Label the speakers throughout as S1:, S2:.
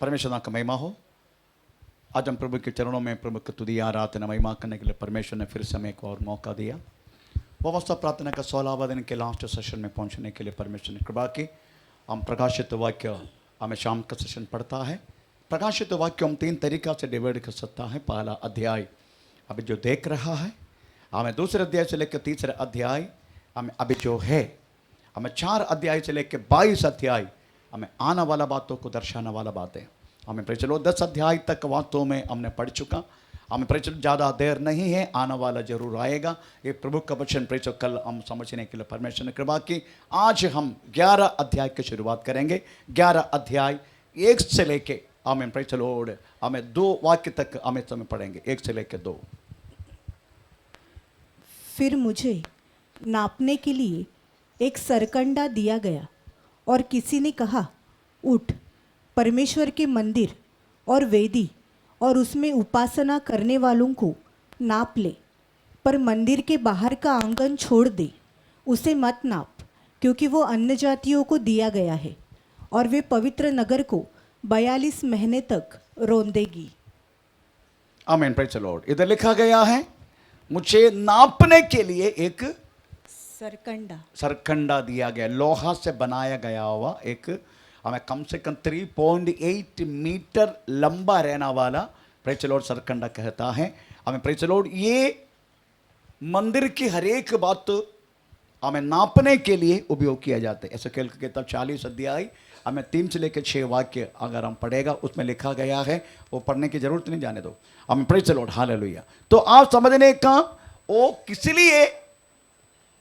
S1: परमेश्वर का महिमा हो। आज हम प्रभु के चरणों में प्रभु की तुदी आराधना महिमा करने के लिए परमेश्वर ने फिर से हमें एक और मौका दिया। व्यवस्था प्रार्थना का 16वां दिन के लास्ट सेशन में पहुंचने के लिए परमेश्वर ने कृपा की। हम प्रकाशित वाक्य हमें शाम का सेशन पढ़ता है। प्रकाशित वाक्य हम 3 तरीका से डिवाइड कर सकता है। पहला अध्याय अभी जो देख रहा है, हमें दूसरे अध्याय से लेकर तीसरे अध्याय हमें अभी जो है, हमें 4 अध्याय से लेकर 22 अध्याय हमें आने वाला बातों को दर्शाने वाला बातें हमें पता चलो 10 अध्याय तक वास्तव में हमने पढ़ चुका। हमें पता चलो ज़्यादा देर नहीं है, आने वाला जरूर आएगा। ये प्रभु का वचन पता कल हम समझने के लिए परमेश्वर ने कृपा की। आज हम 11 अध्याय की शुरुआत करेंगे। 11 अध्याय 1 से लेके हमें पता चलो हमें 2 वाक्य तक हमें समय पढ़ेंगे, 1 से लेके 2।
S2: फिर मुझे नापने के लिए एक सरकंडा दिया गया और किसी ने कहा, उठ, परमेश्वर के मंदिर और वेदी और उसमें उपासना करने वालों को नाप ले, पर मंदिर के बाहर का आंगन छोड़ दे, उसे मत नाप, क्योंकि वो अन्य जातियों को दिया गया है और वे पवित्र नगर को 42 महीने तक रौंदेगी।
S1: आमीन, प्रेज़ द लॉर्ड। इधर लिखा गया है, मुझे नापने के लिए एक सरकंडा दिया गया, लोहा से बनाया गया हुआ एक, हमें कम से कम 3.8 मीटर लंबा रहने वाला प्रेज़ द लॉर्ड सरकंडा कहता है। हमें प्रेज़ द लॉर्ड ये मंदिर की हर एक बात हमें नापने के लिए उपयोग किया जाता है। ऐसे खेल किताब 40 अध्याय हमें 3 से लेकर 6 वाक्य अगर हम पढ़ेगा उसमें लिखा गया है, वो पढ़ने की जरूरत नहीं, जाने दो। हमें प्रेज़ द लॉर्ड, हालेलुया। तो आप समझने का वो किस लिए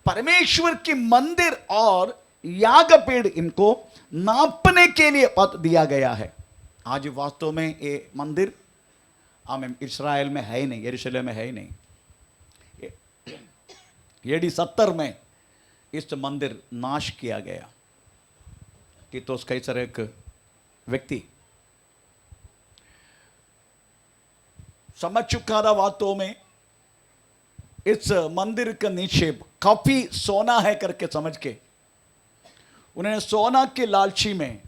S1: परमेश्वर की मंदिर और याग पेड़ इनको नापने के लिए पद दिया गया है। आज वास्तव में ये मंदिर हमें इस्राएल में है ही नहीं, यरूशलेम में है ही नहीं। AD 70 में इस मंदिर नाश किया गया। तीतुस कैसर एक व्यक्ति समझ चुका था वास्तव में इस मंदिर का नीचे काफी सोना है करके समझ के उन्होंने सोना के लालची में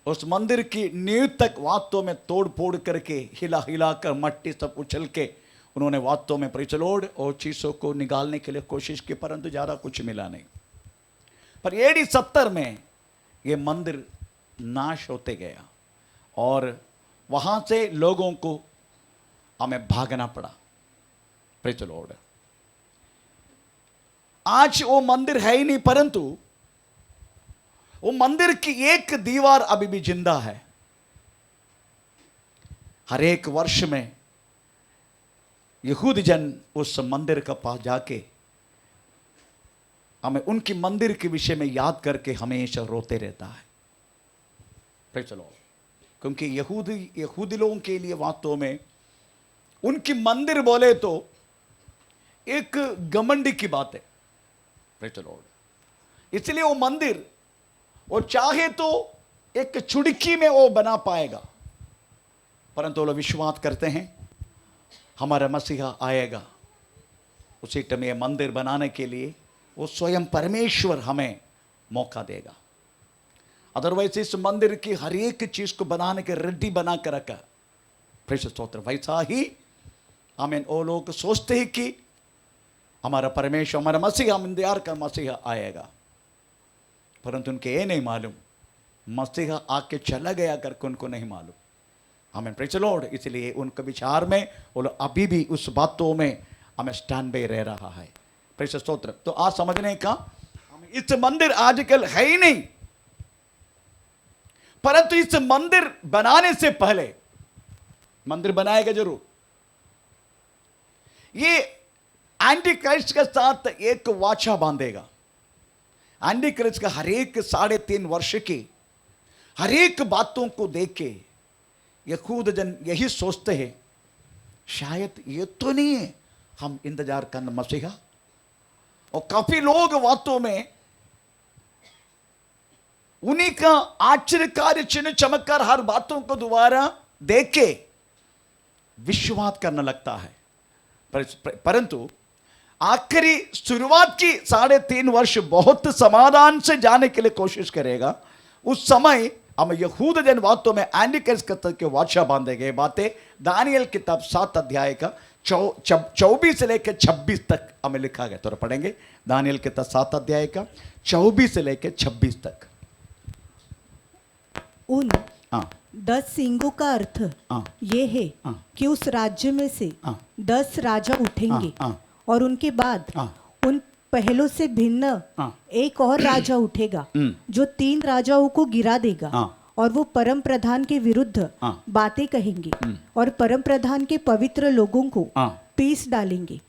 S1: उस मंदिर की नींव तक वास्तव में तोड़ फोड़ करके हिला हिला कर मट्टी सब उछल के उन्होंने वास्तव में परिचलोड़ और चीज़ों को निकालने के लिए कोशिश की, परंतु ज़्यादा कुछ मिला नहीं। पर AD 70 में ये मंदिर नाश होते गया और वहाँ से लोगों को हमें भागना पड़ा। Praise the Lord. आज वो मंदिर है ही नहीं, परंतु वो मंदिर की एक दीवार अभी भी जिंदा है। हर एक वर्ष में यहूदी जन उस मंदिर का पास जाके हमें उनकी मंदिर के विषय में याद करके हमेशा रोते रहता है। Praise the Lord. क्योंकि यहूदी लोगों के लिए वास्तव में उनकी मंदिर बोले तो एक घमंडी की बात है। Praise the Lord. इसलिए वो मंदिर वो चाहे तो एक चुटकी में वो बना पाएगा, परंतु वो लोग विश्वास करते हैं हमारा मसीहा आएगा, उसी टाइम ये मंदिर बनाने के लिए वो स्वयं परमेश्वर हमें मौका देगा। अदरवाइज इस मंदिर की हर एक चीज को बनाने के रेडी बना कर रखा। प्रेषित स्तोत्र। वैसा ही आमीन, वो लोग सोचते हैं कि हमारा परमेश्वर, हमारा मसीहा, हम इंतजार का मसीहा आएगा, परंतु उनके ये नहीं मालूम मसीहा आके चला गया करके उनको नहीं मालूम। हमें प्रेज़ द लॉर्ड। इसलिए उनके विचार में वो लोग अभी भी उस बातों में हमें स्टैंड बाय रह रहा है। प्रेषित स्तोत्र। तो आज समझने का, इस मंदिर आजकल है ही नहीं, परंतु इस मंदिर बनाने से पहले मंदिर बनाएगा जरूर। ये एंटी क्राइस्ट के साथ एक वाचा बांधेगा। एंटी क्राइस्ट का हर एक 3.5 वर्ष की हर एक बातों को देख के यहूद जन यही सोचते हैं, शायद ये तो नहीं है हम इंतजार करना मसीहा। और काफी लोग वास्तव में उन्हीं का आश्चर्यकारी चिन्ह चमत्कार हर बातों को दोबारा देख के विश्वास करने लगता है। परंतु आखिरी शुरुआत की 3.5 वर्ष बहुत समाधान से जाने के लिए कोशिश करेगा। उस समय हम यहूद जन वास्तव में एंटी क्राइस्ट के वाचा बांधे गए बातें दानियल किताब 7 अध्याय का 24 से लेकर 26 तक हमें लिखा गया। तो पढ़ेंगे दानियल किताब 7 अध्याय का 24 से लेकर 26 तक।
S2: उन
S1: हाँ
S2: 10 सींगों का अर्थ
S1: हाँ
S2: ये है
S1: हाँ।
S2: कि उस राज्य में से
S1: हाँ।
S2: 10 राजा उठेंगे
S1: हाँ।
S2: और उनके बाद
S1: हाँ।
S2: उन पहलों से भिन्न
S1: हाँ।
S2: एक और राजा उठेगा जो 3 राजाओं को गिरा देगा
S1: हाँ।
S2: और वो परम प्रधान के विरुद्ध
S1: हाँ।
S2: बातें कहेंगे और परम प्रधान के पवित्र लोगों को
S1: हाँ।
S2: पीस डालेंगे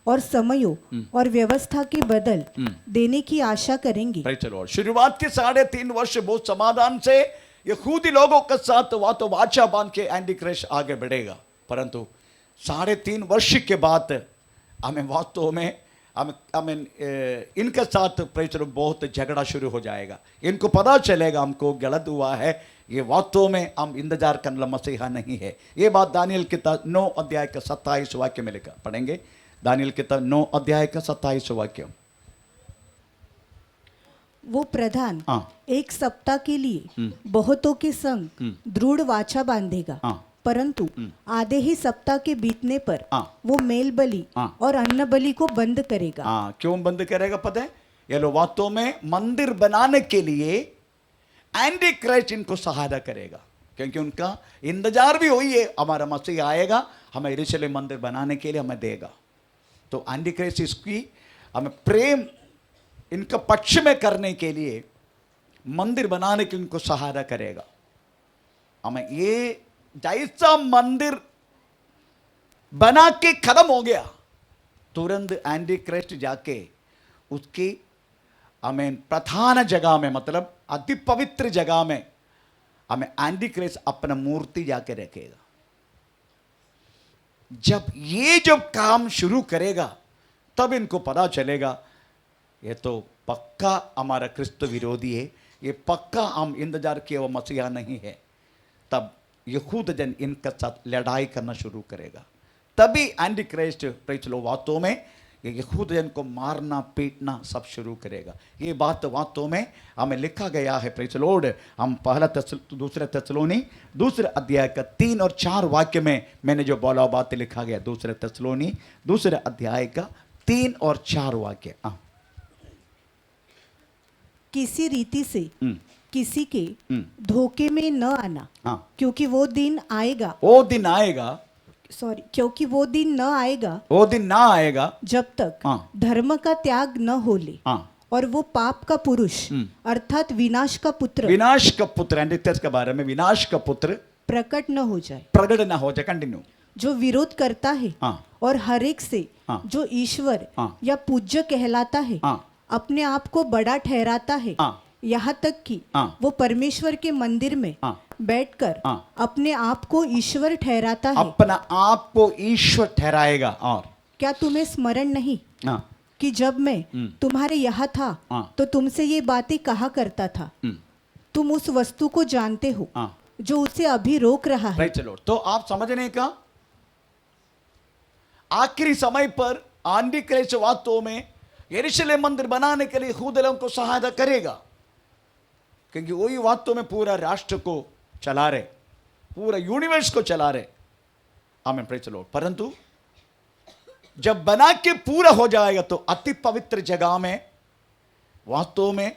S2: और समयों और व्यवस्था के बदल देने की आशा करेंगे।
S1: Praise the Lord। शुरुआत के 3.5 वर्ष बहुत समाधान से यहूदी लोगों के साथ तो वाचा बांध के एंटी क्राइस्ट आगे बढ़ेगा, परंतु 3.5 वर्ष के बाद हमें वास्तव में हमें इनके साथ प्रेज द लॉर्ड बहुत झगड़ा शुरू हो जाएगा। इनको पता चलेगा हमको गलत हुआ है, ये वास्तव में हम इंतजार करने वाला मसीहा नहीं है। ये बात दानियल किताब 9 अध्याय का 27 वाक्य में लिखा। पढ़ेंगे दानियल किताब 9 अध्याय का 27 वाक्य।
S2: वो प्रधान
S1: हाँ।
S2: 1 सप्ताह के लिए बहुतों के संग दृढ़ वाचा बांधेगा,
S1: हाँ।
S2: परंतु आधे ही सप्ताह के बीतने पर
S1: हाँ।
S2: वो मेल बलि
S1: हाँ।
S2: और अन्न बलि को बंद करेगा।
S1: हाँ, क्यों बंद करेगा पता है? ये लोग वास्तव में मंदिर बनाने के लिए एंटी क्राइस्ट इनको सहायता करेगा, क्योंकि उनका इंतजार भी हुई है, हमारा मसीह आएगा, हमें यरूशलेम मंदिर बनाने के लिए हमें देगा। तो एंटी क्राइस्ट इसकी हमें प्रेम इनका पक्ष में करने के लिए मंदिर बनाने की उनको सहायता करेगा। हमें ये जैसा मंदिर बना के खत्म हो गया, तुरंत एंटी क्राइस्ट जाके उसकी हमें प्रधान जगह में, मतलब अति पवित्र जगह में हमें एंटी क्राइस्ट अपना मूर्ति जाके रखेगा। जब काम शुरू करेगा तब इनको पता चलेगा ये तो पक्का हमारा क्रिस्त विरोधी है, ये पक्का हम इंतजार किए वो मसीहा नहीं है। तब यहूद जन इनके साथ लड़ाई करना शुरू करेगा, तभी एंटी क्राइस्ट प्रेज लो वास्तव में यहूद जन को मारना पीटना सब शुरू करेगा। ये बात वास्तव में हमें लिखा गया है प्रेज लॉर्ड। हम दूसरे तेसलोनी दूसरे अध्याय का 3 और 4 वाक्य में मैंने जो बोला बात लिखा गया, दूसरे तेसलोनी दूसरे अध्याय का 3 और 4 वाक्य।
S2: किसी रीति से किसी के धोखे में न आना,
S1: हाँ।
S2: क्योंकि वो दिन आएगा, क्योंकि वो दिन न आएगा जब तक
S1: हाँ।
S2: धर्म का त्याग न हो ले,
S1: हाँ।
S2: और वो पाप का पुरुष अर्थात विनाश का पुत्र
S1: एंटीक्राइस्ट के बारे में विनाश का पुत्र
S2: प्रकट न हो जाए,
S1: कंटिन्यू,
S2: जो विरोध करता है
S1: हाँ।
S2: और हर एक से
S1: हाँ।
S2: जो ईश्वर
S1: हाँ।
S2: या पूज्य कहलाता है
S1: हाँ।
S2: अपने आप को बड़ा ठहराता है,
S1: हाँ।
S2: यहाँ तक कि
S1: हाँ।
S2: वो परमेश्वर के मंदिर में
S1: हाँ।
S2: बैठकर
S1: हाँ।
S2: अपने आप को ईश्वर ठहराता है।
S1: अपना आप को ईश्वर ठहराएगा। और
S2: क्या तुम्हें स्मरण नहीं
S1: हाँ।
S2: कि जब मैं तुम्हारे यहाँ था
S1: हाँ।
S2: तो तुमसे ये बातें कहा करता था, तुम उस वस्तु को जानते हो
S1: हाँ।
S2: जो उसे अभी रोक रहा है।
S1: चलो, तो आप समझने का आखिरी समय पर एंटी क्राइस्ट वास्तव में यरूशलेम मंदिर बनाने के लिए यहूदी लोगों को सहायता करेगा, क्योंकि वही वास्तव में पूरा राष्ट्र को चला रहे, पूरा यूनिवर्स को चला रहे। आमीन, प्रेज़ द लॉर्ड। परंतु जब बना के पूरा हो जाएगा तो अति पवित्र जगह में वास्तव में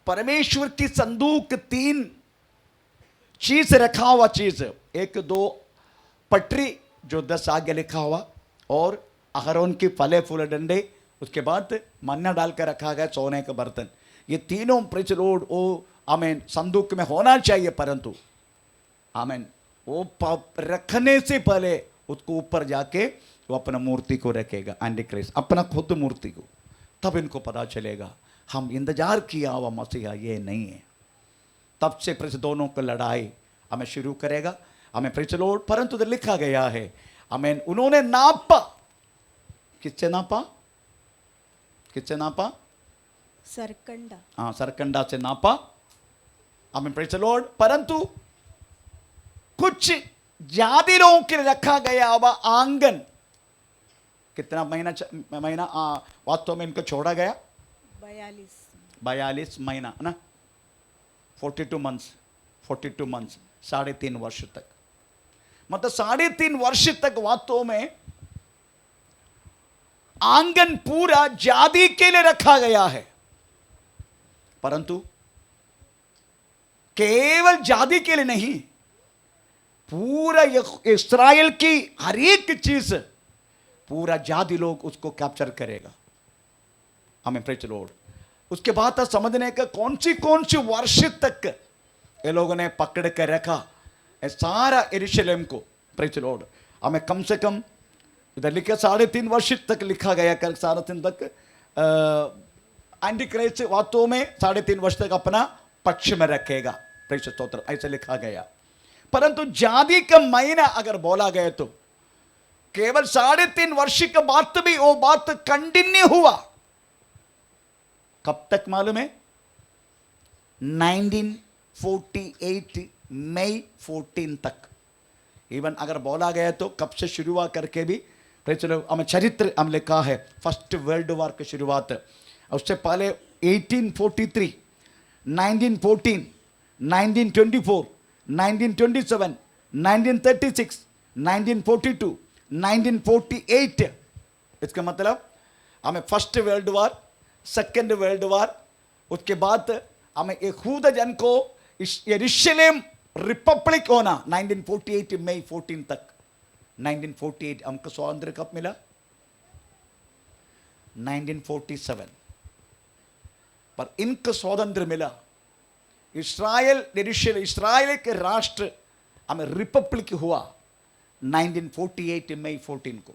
S1: परमेश्वर की संदूक 3 चीज रखा हुआ चीज, 1 2 पटरी जो 10 आगे लिखा हुआ, और अहरोन की फले फूले डंडे, उसके बाद मन्ना डालकर रखा गया सोने का बर्तन। ये तीनों प्रेज़ द लॉर्ड ओ आमीन संदूक में होना चाहिए, परंतु आमीन वो रखने से पहले उसको ऊपर जाके वो अपना मूर्ति को रखेगा, एंटी क्राइस्ट अपना खुद मूर्ति को। तब इनको पता चलेगा हम इंतजार किया हुआ मसीहा ये नहीं है। तब से प्रेज़ दोनों को लड़ाई हमें शुरू करेगा। हमें प्रेज़ द लॉर्ड। परंतु तो लिखा गया है आमीन उन्होंने नापा, किससे नापा? किससे नापा?
S2: सरकंडा।
S1: हाँ, सरकंडा से नापा। आमीन, प्रेज़ द लॉर्ड। परंतु कुछ जाति लोगों के लिए रखा गया हुआ आंगन, कितना महीना वास्तव में इनको छोड़ा गया?
S2: 42
S1: महीना ना, 42 मंथ्स 3.5 वर्ष तक, मतलब 3.5 वर्ष तक वास्तव में आंगन पूरा जाति के लिए रखा गया है, परंतु केवल जाति के लिए नहीं, पूरा इस्राएल की हर एक चीज पूरा जाति लोग उसको कैप्चर करेगा। हमें प्रेज द लॉर्ड। उसके बाद समझने का कौन सी वर्ष तक ये लोगों ने पकड़ कर रखा ये सारा यरूशलेम को। Praise the Lord. हमें कम से कम इधर लिखा 3.5 वर्ष तक लिखा गया कर 3.5 तक एंटी क्राइस्ट वास्तव में 3.5 वर्ष तक अपना पक्ष में रखेगा। प्रेज स्तोत्र ऐसे लिखा गया। परंतु जाति का महीना अगर बोला गया तो केवल 3.5 वर्ष के बाद भी वो बात कंटिन्यू हुआ। कब तक मालूम है? 1948 मई 14 तक। इवन अगर बोला गया तो कब से शुरू हुआ करके भी हमें चरित्र हम लिखा है। फर्स्ट वर्ल्ड वॉर की शुरुआत, उससे पहले 1843, 1914, 1924, 1927, 1936, 1942, 1948। इसका मतलब हमें first world war, second world war, उसके बाद हमें यहूदा जन को यरूशलेम रिपब्लिक होना 1948 मई 14 तक। 1948 हमको स्वातंत्र्य कब मिला? 1947। पर इनको स्वातंत्र्य मिला इस्राएल के राष्ट्र हमें रिपब्लिक हुआ 1948 मई 14 को।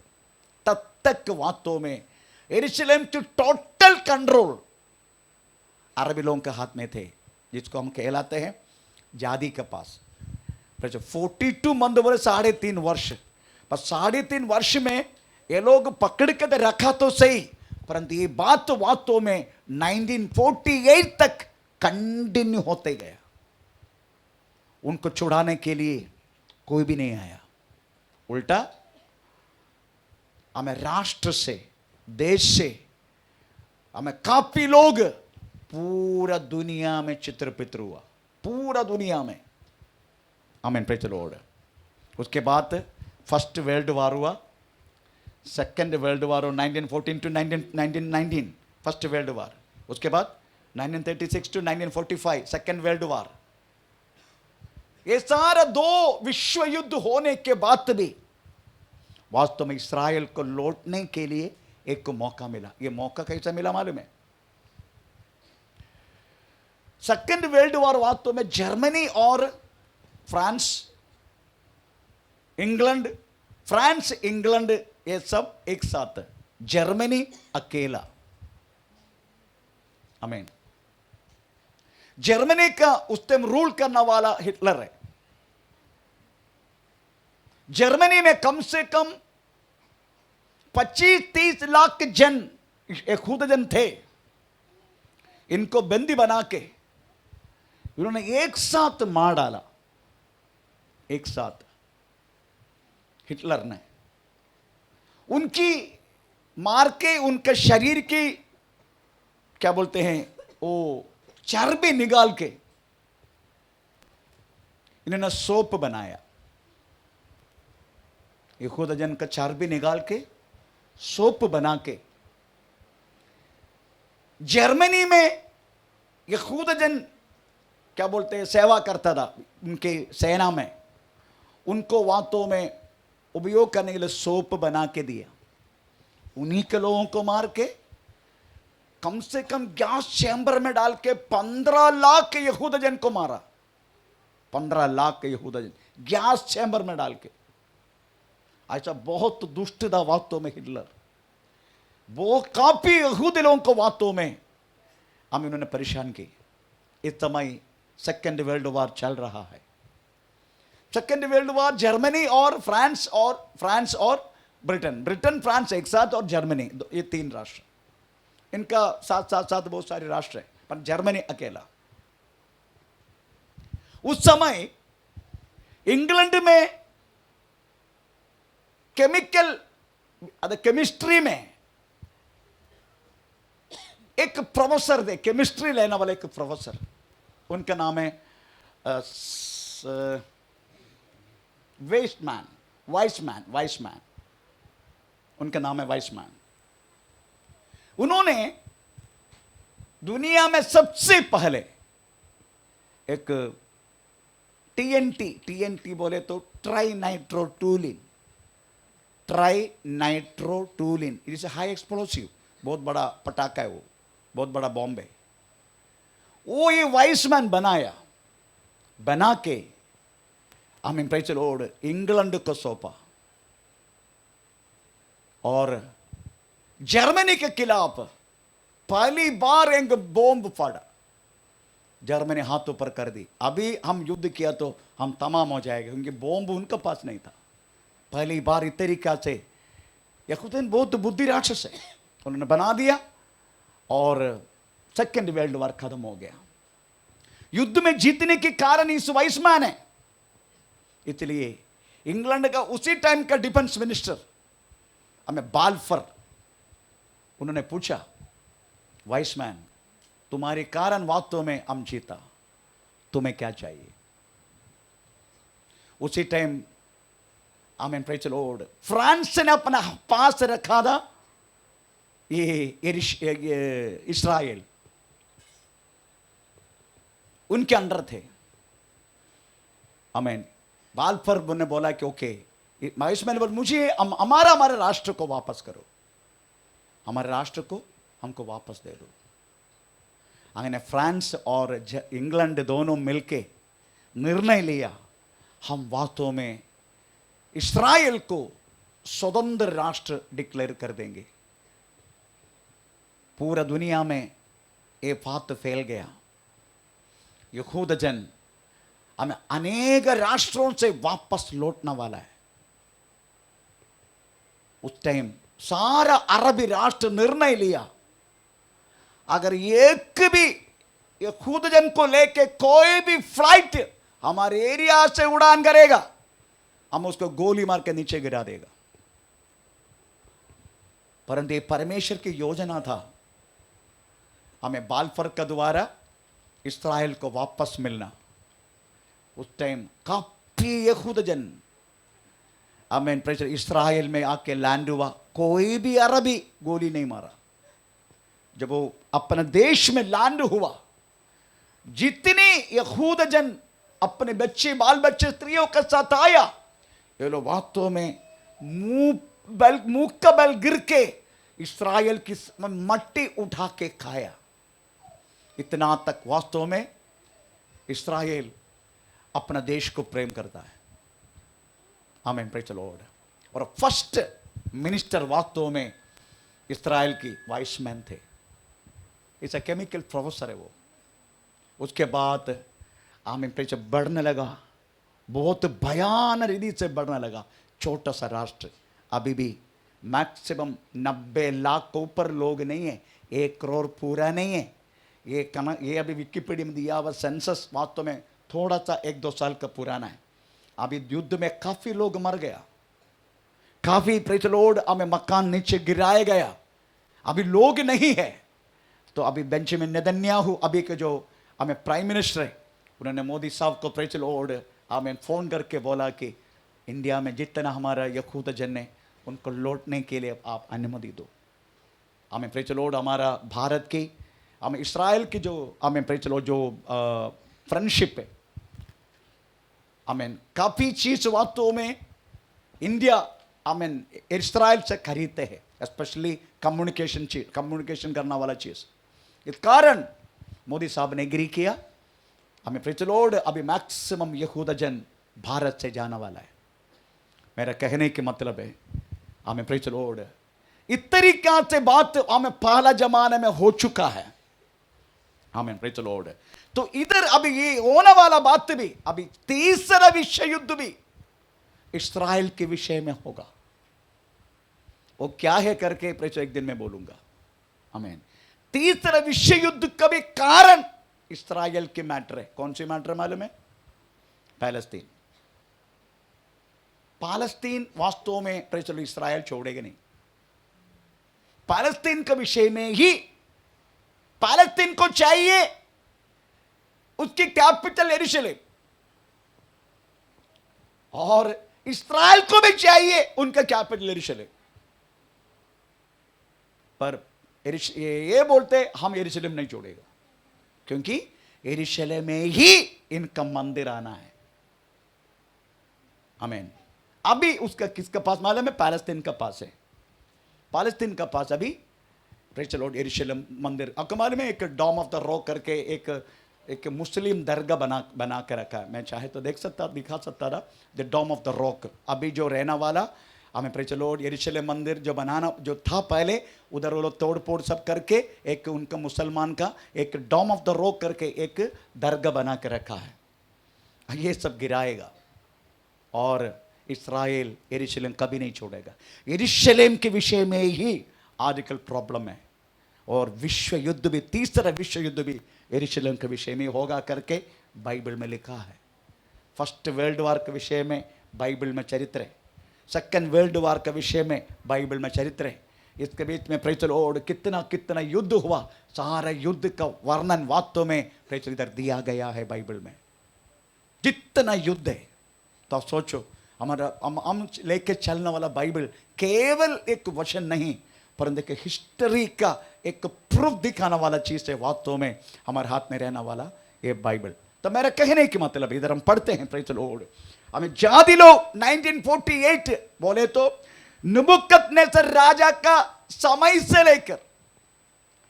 S1: तब तक वास्तव में यरूशलेम की टोटल कंट्रोल अरबी लोगों के हाथ में थे, जिसको हम कहलाते हैं जाति के पास। 42 मंथ बोले 3.5 वर्ष, पर 3.5 वर्ष में ये लोग पकड़ के रखा तो सही, परंतु ये बात तो वास्तव में 1948 तक कंटिन्यू होते गया। उनको छुड़ाने के लिए कोई भी नहीं आया, उल्टा हमें राष्ट्र से, देश से हमें काफी लोग पूरा दुनिया में चित्रपित्र हुआ, पूरा दुनिया में। आमीन, प्रेज द लॉर्ड। उसके बाद फर्स्ट वर्ल्ड वॉर हुआ, second world war 1914 to 1919, first world war. उसके बाद 1936 टू 1945 सेकेंड वर्ल्ड वॉर। ये सारा 2 विश्व युद्ध होने के बाद भी वास्तव में इस्राएल को लौटने के लिए एक मौका मिला। ये मौका कैसा मिला मालूम है? सेकेंड वर्ल्ड वॉर वास्तव में जर्मनी और फ्रांस, इंग्लैंड, फ्रांस इंग्लैंड ये सब एक साथ, जर्मनी अकेला। आमीन। जर्मनी का उस टाइम रूल करने वाला हिटलर है। जर्मनी में कम से कम 25-30 लाख जन यहूदी जन थे। इनको बंदी बना के इन्होंने एक साथ मार डाला, एक साथ हिटलर ने। उनकी मार के उनके शरीर की क्या बोलते हैं वो चर्बी निकाल के इन्होंने सोप बनाया। यहूदा जन का चर्बी निकाल के सोप बना के जर्मनी में यहूदा जन क्या बोलते हैं सेवा करता था उनके सेना में, उनको वातों में उपयोग करने के लिए सोप बना के दिया। उन्हीं के लोगों को मार के कम से कम गैस चैम्बर में डाल के 15 लाख यहूदा जन को मारा। 15 लाख यहूदा जन गैस चैम्बर में डाल के। ऐसा बहुत दुष्ट था वास्तव में हिटलर। वो काफी यहूदी लोगों को वास्तव में हम इन्होंने परेशान की। इस समय सेकेंड वर्ल्ड वॉर चल रहा है। सेकेंड वर्ल्ड वॉर जर्मनी और फ्रांस और ब्रिटेन फ्रांस एक साथ और जर्मनी, ये 3 राष्ट्र। इनका साथ बहुत सारे राष्ट्र है, पर जर्मनी अकेला। उस समय इंग्लैंड में केमिस्ट्री में एक प्रोफेसर थे, केमिस्ट्री लेने वाले एक प्रोफेसर। उनका नाम है वाइसमैन, उनका नाम है वाइसमैन। उन्होंने दुनिया में सबसे पहले एक टीएनटी बोले तो trinitrotoluene, it is a high explosive, बहुत बड़ा पटाखा है वो, बहुत बड़ा बॉम्ब है वो। ये वाइसमैन बना के प्रेज़ द लॉर्ड इंग्लैंड को सौंपा और जर्मनी के खिलाफ पहली बार एक बॉम्ब फाड़ा, जर्मनी हाथों पर कर दी। अभी हम युद्ध किया तो हम तमाम हो जाएंगे, क्योंकि बॉम्ब उनके पास नहीं था। पहली बार इस तरीका से यहूदन बहुत बुद्धि राक्षस है, उन्होंने बना दिया और सेकेंड वर्ल्ड वॉर खत्म हो गया। युद्ध में जीतने के कारण इस वाइसमैन है। इसलिए इंग्लैंड का उसी टाइम का डिफेंस मिनिस्टर बाल्फर, उन्होंने पूछा वाइसमैन, तुम्हारे कारण वास्तव में हम जीता, तुम्हें क्या चाहिए? उसी time praise the Lord France ने अपना पास रखा था ये इस्राएल, उनके अंडर थे। बाल्फर ने बोला कि ओके, वाइसमैन बोला मुझे हमारे राष्ट्र को वापस करो, हमारे राष्ट्र को हमको वापस दे दो। फ्रांस और इंग्लैंड दोनों मिलके निर्णय लिया, हम वास्तव में इस्राएल को स्वतंत्र राष्ट्र डिक्लेयर कर देंगे। पूरा दुनिया में ये बात फैल गया। यहूद जन हमें अनेक राष्ट्रों से वापस लौटने वाला है। उस टाइम सारा अरबी राष्ट्र निर्णय लिया, अगर एक भी यहूद जन को लेके कोई भी फ्लाइट हमारे एरिया से उड़ान करेगा, हम उसको गोली मार के नीचे गिरा देगा। परंतु ये परमेश्वर की योजना था, हमें बाल्फर के द्वारा इस्राएल को वापस मिलना। उस टाइम काफी यहूद जन प्रेज़ इस्राएल में आके लैंड हुआ, कोई भी अरबी गोली नहीं मारा। जब वो अपने देश में लैंड हुआ, जितने यहूद जन अपने बच्चे बाल बच्चे स्त्रियों के साथ आया, ये लोग वास्तव में मुंह का बल गिर के इस्राएल की मट्टी उठा के खाया। इतना तक वास्तव में इस्राएल अपना देश को प्रेम करता है। Praise the Lord. और फर्स्ट मिनिस्टर वास्तव में इस्राएल की वाइसमैन थे। इट्स अ केमिकल प्रोफेसर है वो। उसके बाद प्रेज़ बढ़ने लगा, बहुत भयानक रीति से बढ़ने लगा। छोटा सा राष्ट्र, अभी भी मैक्सिमम 90 लाख को ऊपर लोग नहीं है, 1 करोड़ पूरा नहीं है। ये अभी विकिपीडिया में दिया हुआ सेंसस वास्तव में थोड़ा सा 1-2 साल का पुराना है। अभी युद्ध में काफी लोग मर गया, काफी प्रेज़ द लॉर्ड मकान नीचे गिराया गया, अभी लोग नहीं है। तो अभी बेंजामिन नेतन्याहू अभी के जो प्राइम मिनिस्टर है, उन्होंने मोदी साहब को प्रेज़ द लॉर्ड फोन करके बोला कि इंडिया में जितना हमारा यहूद जन है उनको लौटने के लिए आप अनुमति दो। प्रेज़ द लॉर्ड हमारा भारत की इस्राएल की जो प्रेज़ द लॉर्ड जो फ्रेंडशिप है, काफी चीज वास्तव में इंडिया इस्राएल से खरीदते हैं, स्पेशली कम्युनिकेशन करने वाला चीज। इस कारण मोदी साहब ने एग्री किया। प्रेज़ द लॉर्ड अभी मैक्सिमम यहूद जन भारत से जाने वाला है। मेरा कहने के मतलब है प्रेज़ द लॉर्ड इस तरीका से बात पहला जमाने में हो चुका है। Praise the Lord. तो इधर अभी ये होने वाला बात भी, अभी तीसरा विश्व युद्ध भी इस्राएल के विषय में होगा। वो क्या है करके प्रेज़ एक दिन में बोलूंगा। तीसरा विश्व युद्ध का भी कारण इस्राएल के मैटर है। कौन सी मैटर मालूम है? पैलेस्तीन। पालस्तीन वास्तव में प्रेज़ इस्राएल छोड़ेगा नहीं। पालस्तीन के विषय में ही, पालस्तीन को चाहिए उसकी कैपिटल यरूशलेम, और इस्राएल को भी चाहिए उनका कैपिटल यरूशलेम। पर ये बोलते हम यरूशलेम नहीं छोड़ेगा, क्योंकि यरूशलेम में ही इनका मंदिर आना है। आमीन। अभी उसका किसका पास मालूम है? पैलेस्तीन का पास है। पैलेस्तीन का पास अभी प्रेज़ द लॉर्ड यरूशलेम मंदिर। आपको मालूम है एक डॉम ऑफ द रॉक करके एक मुस्लिम दरगाह बना के रखा है। मैं चाहे तो दिखा सकता था, the dome of the rock. अभी जो रहना वाला हमें प्रेज़ द लॉर्ड यरूशलेम मंदिर जो बनाना जो था पहले, उधर वो लोग तोड़ फोड़ सब करके एक उनका मुसलमान का एक डॉम ऑफ द रॉक करके एक दरगाह बना के रखा है। ये सब गिराएगा और इस्राएल यरूशलेम कभी नहीं छोड़ेगा। यरूशलेम के विषय में ही आजकल प्रॉब्लम है, और विश्व युद्ध भी, तीसरा विश्व युद्ध भी यरूशलेम के विषय में होगा करके बाइबल में लिखा है। फर्स्ट वर्ल्ड वॉर के विषय में बाइबल में चरित्र है, सेकंड वर्ल्ड वॉर के विषय में बाइबल में चरित्र है। इसके बीच में प्रेज़ द लॉर्ड कितना कितना युद्ध हुआ, सारा युद्ध का वर्णन वास्तव में प्रेज़ इधर दिया गया है बाइबल में। जितना युद्ध है, तो आप सोचो हमारा हम लेके चलने वाला बाइबल केवल एक वचन नहीं, परंतु एक हिस्ट्री का एक प्रूफ दिखाने वाला चीज है वास्तव में हमारे हाथ में रहने वाला ये बाइबल। तो मेरा कहने की मतलब, इधर हम पढ़ते हैं प्रेज़ द लॉर्ड, हमें जादी लोग 1948 बोले तो नबूकदनेस्सर राजा का समय से लेकर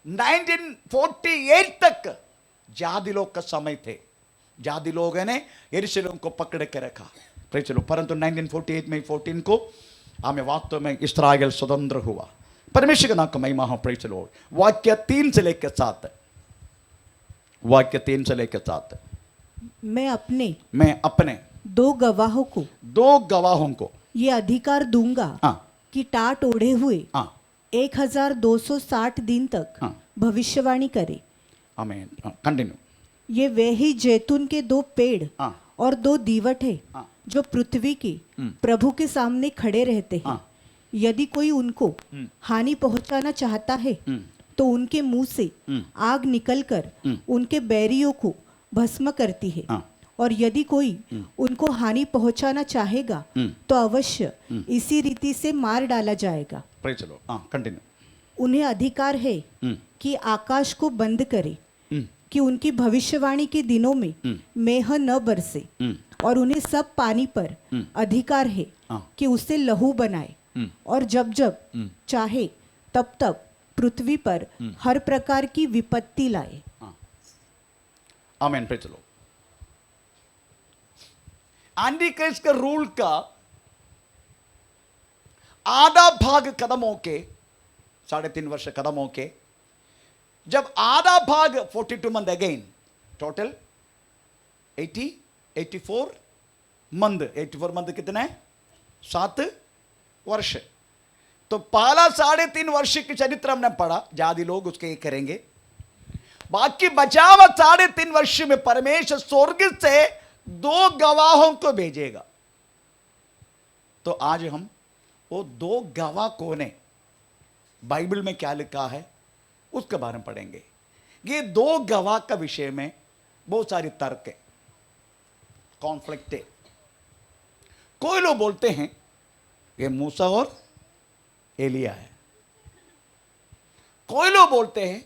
S1: 1948 तक जादी लोग का समय थे। जादी लोगों ने यरूशलेम को पकड़ के रखा, प्रेज़ द लॉर्ड। परंतु 1948 में 14 को हमें वास्तव में इस्राएल स्वतंत्र हुआ। परमेश्वर का नाम का महिमा हो, प्रेज़ द लॉर्ड। वाक्य 3 से लेकर 7, वाक्य 3 से लेकर 7।
S2: मैं
S1: अपने
S2: दो गवाहों को ये अधिकार दूंगा कि टाट ओढ़े हुए 1260 दिन तक भविष्यवाणी करे।
S1: आमीन। कंटिन्यू।
S2: ये वे ही जैतून के 2 पेड़ और 2 दीवट है जो पृथ्वी के प्रभु के सामने खड़े रहते हैं। यदि कोई उनको हानि पहुंचाना चाहता है तो उनके मुंह से आग निकलकर उनके बैरियों को भस्म करती है, और यदि कोई उनको हानि पहुंचाना चाहेगा तो अवश्य इसी रीति से मार डाला जाएगा।
S1: Praise the Lord. कंटिन्यू।
S2: उन्हें अधिकार है कि आकाश को बंद करे, कि उनकी भविष्यवाणी के दिनों में मेह न बरसे, और उन्हें सब पानी पर अधिकार है कि उसे लहू बनाए, और जब जब चाहे तब तब पृथ्वी पर हर प्रकार की विपत्ति लाए।
S1: आमीन। Praise the Lord. Anti Christ का रूल का आधा भाग खत्म होके 3.5 वर्ष खत्म होके, जब आधा भाग 42 month again, total 84 month. 84 month कितना है? 7 वर्ष। तो पहला 3.5 वर्ष की चरित्र हमने पढ़ा, जादी लोग उसके करेंगे। बाकी बचा हुआ 3.5 वर्ष में परमेश्वर स्वर्ग से 2 गवाहों को भेजेगा। तो आज हम वो 2 गवाह कौन है, बाइबल में क्या लिखा है उसके बारे में पढ़ेंगे। ये 2 गवाह का विषय में बहुत सारी तर्क है, कॉन्फ्लिक्ट है। कोई लोग बोलते हैं ये मूसा और एलिया है, कोई लोग बोलते हैं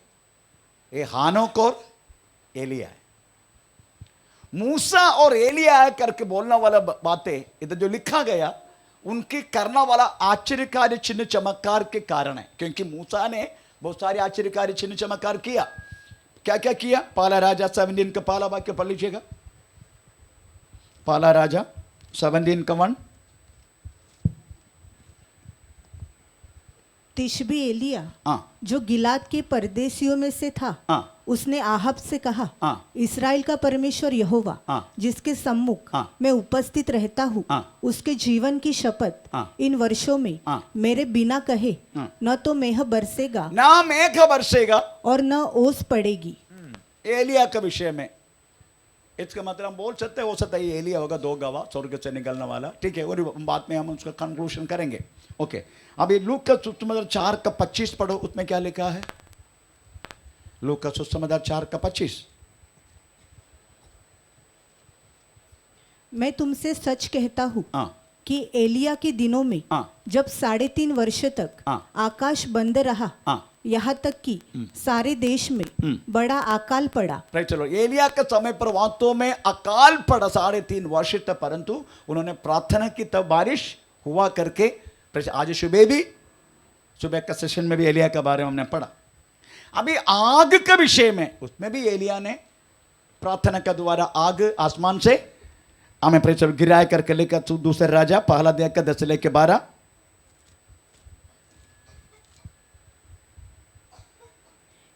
S1: ये हानोक और एलिया है। मूसा और एलिया है करके बोलने वाला बातें इधर जो लिखा गया, उनके करना वाला आश्चर्यकारी चिन्ह चमत्कार के कारण है। क्योंकि मूसा ने बहुत सारे आश्चर्यकारी चिन्ह चमत्कार किया। क्या क्या किया? पहला राजा 17 का पहला वाक्य पढ़ लीजिएगा। पहला राजा 17 का 1।
S2: तिशबी एलिया जो गिलाद के परदेशियों में से था, उसने आहब से कहा, इस्राएल का परमेश्वर यहोवा जिसके सम्मुख मैं उपस्थित रहता हूँ, उसके जीवन की शपथ इन वर्षों में मेरे बिना कहे न तो मेघ बरसेगा,
S1: ना मेघ बरसेगा
S2: और न ओस पड़ेगी।
S1: एलिया के विषय में इसका मतलब हम बोल सकते हैं, हो सकता है ये एलिया होगा 2 गवाह स्वर्ग से निकलने वाला। ठीक है, और बाद में हम उसका कंक्लूजन करेंगे। ओके, अब ये लूक का सुसमाचार 4 का 25 पढ़ो, उसमें क्या लिखा है? लूक का सुसमाचार 4 का 25।
S2: मैं तुमसे सच कहता हूँ
S1: हाँ
S2: कि एलिया के दिनों में
S1: हाँ
S2: जब 3.5 वर्ष तक
S1: हाँ।
S2: आकाश बंद रहा,
S1: हाँ।
S2: यहाँ तक कि सारे देश में बड़ा अकाल पड़ा।
S1: राइट, चलो एलिया के समय पर वास्तव में अकाल पड़ा 3.5 वर्ष तक, परंतु उन्होंने प्रार्थना की तब बारिश हुआ करके। आज सुबह का सेशन में भी एलिया के बारे में हमने पढ़ा। अभी आग के विषय में उसमें भी एलिया ने प्रार्थना के द्वारा आग आसमान से हमें गिराया करके लेकर दूसरे राजा पहला अध्याय का 10 लेके 12।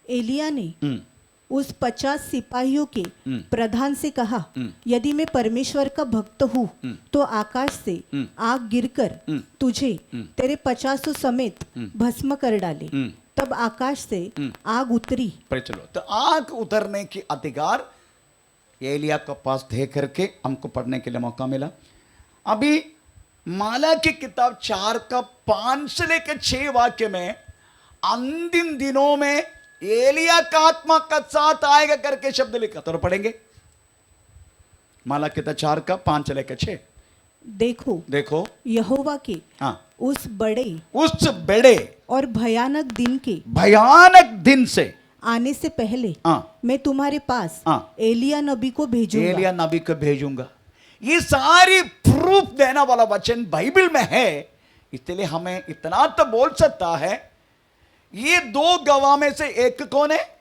S2: एलिया ने उस 50 सिपाहियों के प्रधान से कहा, यदि मैं परमेश्वर का भक्त हूँ तो आकाश से आग गिरकर तुझे तेरे 50 समेत भस्म कर डाले। तब आकाश से आग उतरी।
S1: चलो, तो आग उतरने की अधिकार एलिया के पास दे करके हमको पढ़ने के लिए मौका मिला। अभी माला की किताब 4 का 5 से लेकर 6 वाक्य में अंतिम दिनों में एलिया का आत्मा का साथ आएगा करके शब्द लिखा, तो पढ़ेंगे माला किताब 4 का 5 से लेकर 6।
S2: देखो यहोवा के
S1: हाँ,
S2: उस बड़े
S1: और
S2: भयानक
S1: दिन से
S2: आने से पहले
S1: हाँ,
S2: मैं तुम्हारे पास
S1: हाँ,
S2: एलिया नबी को
S1: भेजूंगा। ये सारी प्रूफ देने वाला वचन बाइबल में है, इसलिए हमें इतना तो बोल सकता है ये 2 गवाह में से एक कौन है?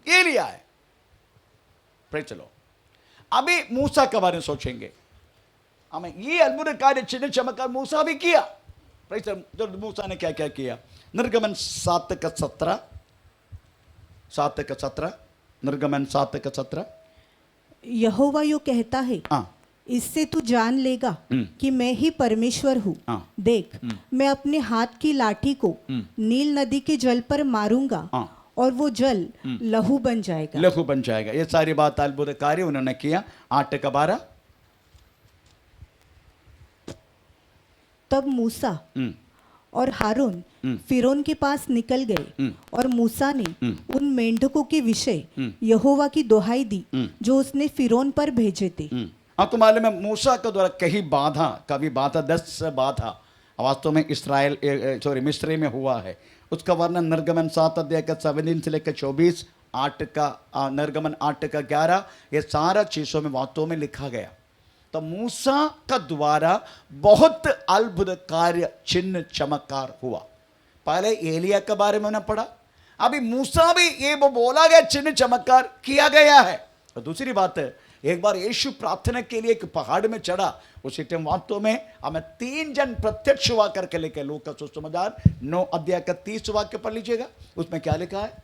S1: एलिया है। चलो, अभी मूसा के बारे में सोचेंगे। हमें ये अद्भुत कार्य चिन्ह चमत्कार मूसा भी किया। जो मूसा ने क्या क्या किया, निर्गमन 7 का 17 निर्गमन 7 का 17।
S2: यहोवा यो कहता है, इससे तू जान लेगा कि मैं ही परमेश्वर हूँ। देख, मैं अपने हाथ की लाठी को नील नदी के जल पर मारूंगा और वो जल लहू बन जाएगा।
S1: ये सारी बात अद्भुत कार्य उन्होंने किया। 8 का 12।
S2: तब मूसा और हारून फिरौन के पास निकल गए और मूसा ने उन मेंढकों के विषय यहोवा की दोहाई दी जो उसने फिरौन पर भेजे थे।
S1: आपको मालूम है मूसा के द्वारा कभी बाधा 10 बाधा वास्तव में मिस्र में हुआ है। उसका वर्णन निर्गमन 7 अध्याय का 17 से लेकर 24, निर्गमन 8 का 11, ये सारा चीजों में वास्तव में लिखा गया। तो मूसा का द्वारा बहुत अद्भुत कार्य चिन्ह चमत्कार हुआ। पहले एलिया के बारे में उन्हें पढ़ा, अभी मूसा भी ये बोला गया चिन्ह चमत्कार किया गया है। और दूसरी बात है, एक बार यीशु प्रार्थना के लिए एक पहाड़ में चढ़ा, उसी टाइम वास्तव में हमें 3 जन प्रत्यक्ष हुआ करके लेके लूका का सुसमाचार 9 अध्याय का 30 वाक्य पढ़ लीजिएगा। उसमें क्या लिखा है?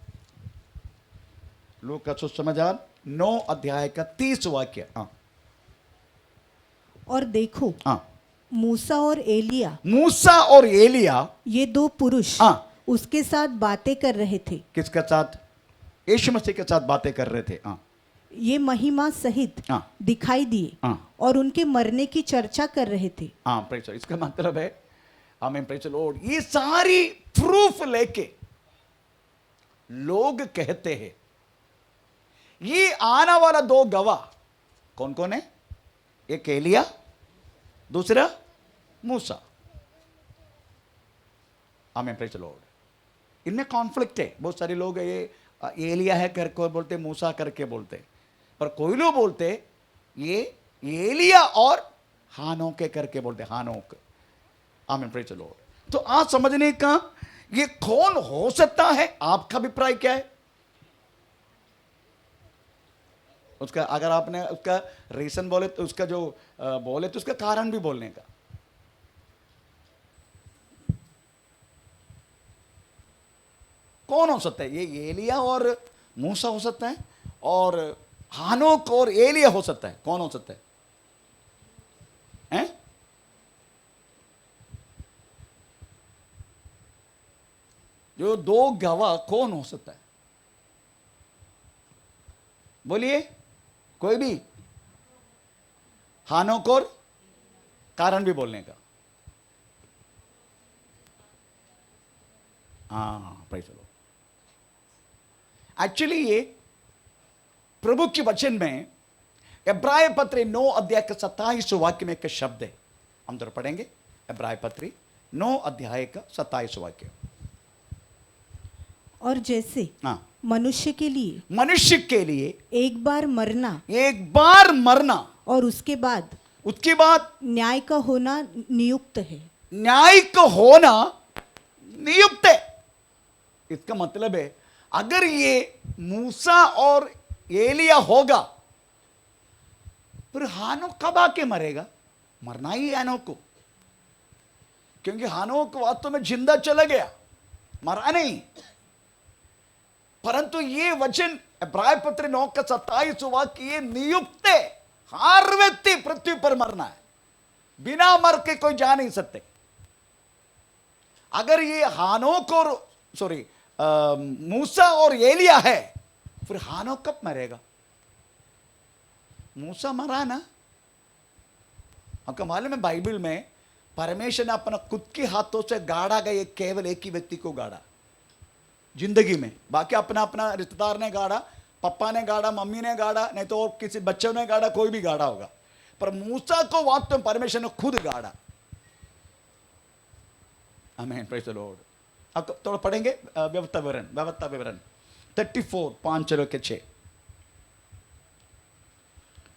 S1: लूका का सुसमाचार 9 अध्याय का 30 वाक्य।
S2: और देखो, मूसा और एलिया ये 2 पुरुष उसके साथ बातें कर रहे थे।
S1: किसके साथ? यीशु मसीह के साथ बातें कर रहे थे।
S2: ये महिमा सहित दिखाई दिए और उनके मरने की चर्चा कर रहे थे।
S1: इसका मतलब है हमें ये सारी प्रूफ लेके लोग कहते हैं ये आने वाला 2 गवाह कौन कौन है? एक एलिया, दूसरा मूसा। आमीन, प्रेज़ द लॉर्ड। इनमें कॉन्फ्लिक्ट है। बहुत सारे लोग ये एलिया है करके बोलते, मूसा करके बोलते, पर कोई लोग बोलते ये एलिया और हानोक करके बोलते, हानोक। आमीन, प्रेज़ द लॉर्ड। तो आज समझने का ये कौन हो सकता है, आपका अभिप्राय क्या है? उसका अगर आपने उसका रीजन बोले तो उसका जो बोले तो उसका कारण भी बोलने का। कौन हो सकता है? ये एलिया और मूसा हो सकता है, और हानोक और एलिया हो सकता है। कौन हो सकता है? हैं? जो 2 गवाह कौन हो सकता है? बोलिए, कोई भी। हानोक और कारण भी बोलने का। भाई चलो, एक्चुअली ये प्रभु के वचन में इब्राय पत्री 9 अध्याय के 27 वाक्य में एक शब्द है, हम जरा पढ़ेंगे। इब्राय पत्री 9 अध्याय का 27 वाक्य।
S2: और जैसे
S1: हाँ,
S2: मनुष्य के लिए एक बार मरना और उसके बाद न्याय का होना नियुक्त है।
S1: न्याय का होना नियुक्त है। इसका मतलब है अगर ये मूसा और एलिया होगा, फिर हानोक कब आके मरेगा? मरना ही है हानोक को, क्योंकि हानोक वास्तव में जिंदा चला गया, मरा नहीं। परंतु ये वचन इब्राय पत्र 9 का 27 वाक्य ये नियुक्त है। हर व्यक्ति पृथ्वी पर मरना है, बिना मर के कोई जा नहीं सकते। अगर ये हानोक और मूसा और एलिया है, फिर हानोक कब मरेगा? मूसा मरा ना। आपको मालूम है बाइबल में परमेश्वर ने अपना खुद के हाथों से गाड़ा गया केवल एक ही व्यक्ति को गाड़ा जिंदगी में। बाकी अपना अपना रिश्तेदार ने गाड़ा, पापा ने गाड़ा, मम्मी ने गाड़ा, नहीं तो और किसी बच्चों ने गाड़ा, कोई भी गाड़ा होगा। पर मूसा को वास्तव में परमेश्वर ने खुद गाड़ा। आमीन, प्रेज़ द लॉर्ड। अब थोड़ा पढ़ेंगे व्यवस्था विवरण 34 5-6।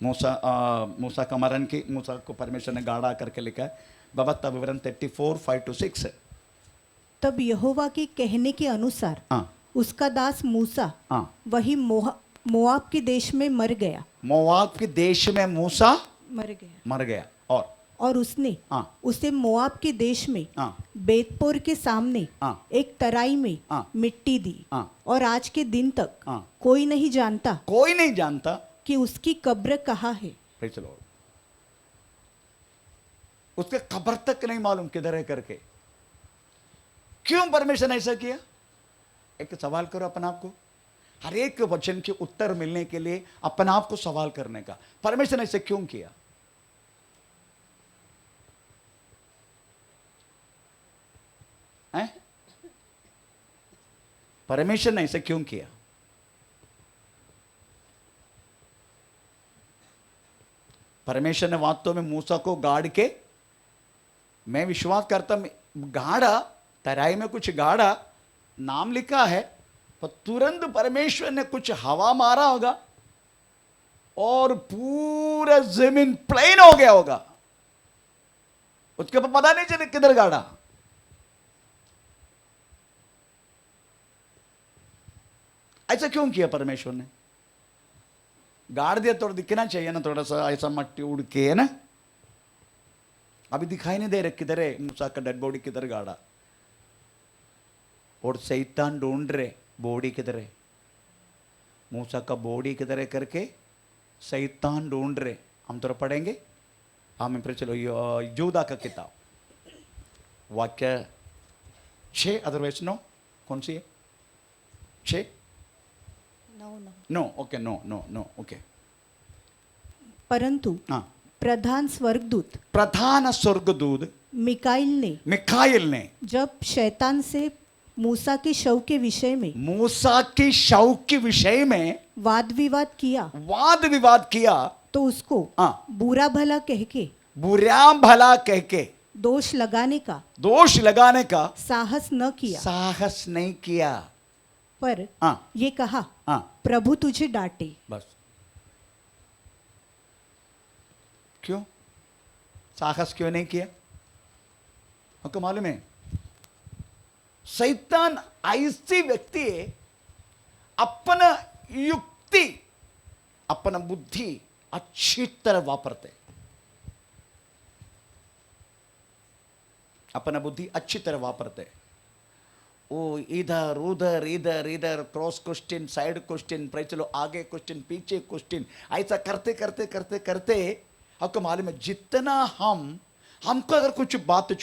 S1: मूसा का मरण की, मूसा को परमेश्वर ने गाड़ा करके लिखा है। व्यवस्था विवरण 34 5-6।
S2: तब यहोवा के कहने के अनुसार उसका दास मूसा वही मोआब के देश में मर गया।
S1: मोआब के देश में मूसा
S2: मर गया और उसने उसे मोआब के देश में बेतपोर के सामने एक तराई में मिट्टी दी। और आज के दिन तक कोई नहीं जानता कि उसकी कब्र कहाँ है।
S1: Praise the lord. उसके कब्र तक नहीं मालूम किधर है करके। क्यों परमेश्वर ने ऐसा किया? एक सवाल करो अपने आप को। हर एक वचन के उत्तर मिलने के लिए अपने आप को सवाल करने का, परमेश्वर ने ऐसा क्यों किया? परमेश्वर ने ऐसा क्यों किया? परमेश्वर ने वास्तव में मूसा को गाड़ के, मैं विश्वास करता गाड़ा, तराई में कुछ गाड़ा, नाम लिखा है, पर तुरंत परमेश्वर ने कुछ हवा मारा होगा और पूरा जमीन प्लेन हो गया होगा। उसके बाद पता नहीं चले किधर गाड़ा। ऐसा क्यों किया परमेश्वर ने? गाड़ दिया, थोड़ा दिखना चाहिए ना, थोड़ा सा ऐसा मट्टी उड़ के, है ना। अभी दिखाई नहीं दे रहा किधर है मूसा का डेड बॉडी, किधर गाड़ा। और शैतान ढूंढ रहे बॉडी किधर है, मूसा का बॉडी किधर है करके शैतान ढूंढ रहे। हम तो पढ़ेंगे। हम फिर चलो यूदा का किताब वाक्य 6 अदरवाइज 9 कौन सी है? 6 नो ओके नो ओके।
S2: परंतु प्रधान स्वर्गदूत
S1: मिकाइल ने
S2: जब शैतान से मूसा के शव के विषय में वाद विवाद किया तो उसको बुरा भला कह के दोष लगाने का साहस नहीं किया पर ये कहा प्रभु तुझे डांटे।
S1: बस। क्यों साहस क्यों नहीं किया? आपको मालूम है शैतान ऐसी व्यक्ति है, अपना युक्ति अपना बुद्धि अच्छी तरह वापरते, अपना बुद्धि अच्छी तरह वापरते। वो इधर उधर क्रॉस क्वेश्चन, साइड क्वेश्चन, चलो आगे क्वेश्चन, पीछे क्वेश्चन, ऐसा करते करते करते करते आपको मालूम है जितना हमको अगर कुछ बात